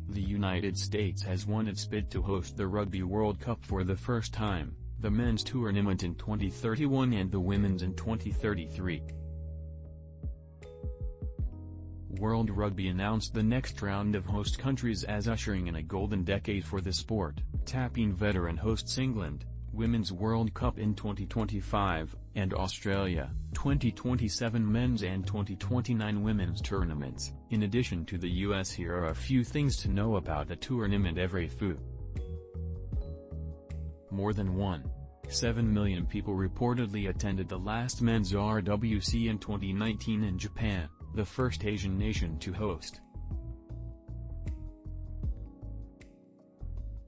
The United States has won its bid to host the Rugby World Cup for the first time, the men's tournament in 2031 and the women's in 2033. World Rugby announced the next round of host countries as ushering in a golden decade for the sport, tapping veteran hosts England, Women's World Cup in 2025, and Australia, 2027 men's and 2029 women's tournaments. In addition to the US, here are a few things to know about the tournament every FU. More than 1.7 million people reportedly attended the last men's RWC in 2019 in Japan, the first Asian nation to host.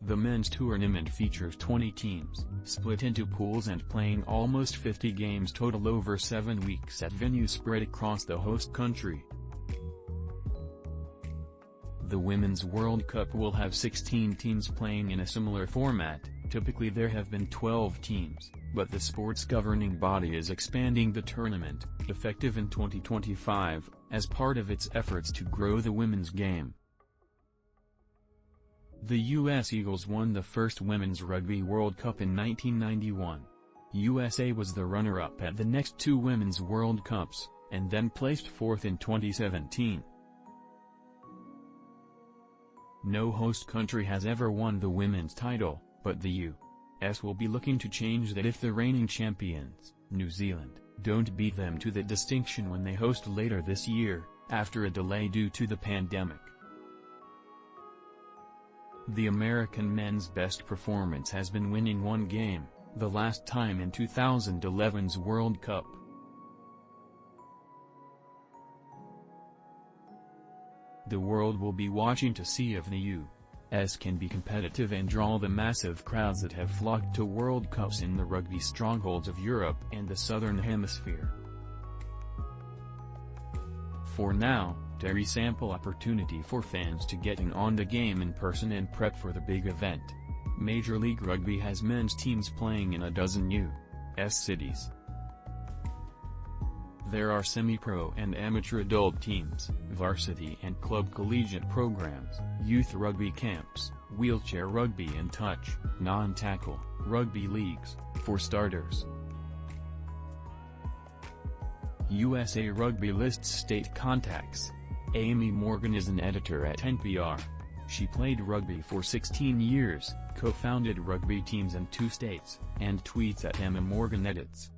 The men's tournament features 20 teams, split into pools and playing almost 50 games total over 7 weeks at venues spread across the host country. The Women's World Cup will have 16 teams playing in a similar format. Typically there have been 12 teams, but the sport's governing body is expanding the tournament, effective in 2025, as part of its efforts to grow the women's game. The U.S. Eagles won the first Women's Rugby World Cup in 1991. USA was the runner-up at the next two Women's World Cups, and then placed fourth in 2017. No host country has ever won the women's title, but the U.S. will be looking to change that if the reigning champions, New Zealand, don't beat them to the distinction when they host later this year, after a delay due to the pandemic. The American men's best performance has been winning one game, the last time in 2011's World Cup. The world will be watching to see if the U.S. can be competitive and draw the massive crowds that have flocked to World Cups in the rugby strongholds of Europe and the Southern Hemisphere. For now, there is ample opportunity for fans to getting on the game in person and prep for the big event. Major League Rugby has men's teams playing in a dozen U.S. cities. There are semi-pro and amateur adult teams, varsity and club collegiate programs, youth rugby camps, wheelchair rugby and touch, non-tackle, rugby leagues, for starters. USA Rugby lists state contacts. Amy Morgan is an editor at NPR. She played rugby for 16 years, co-founded rugby teams in 2 states, and tweets at Emma Morgan Edits.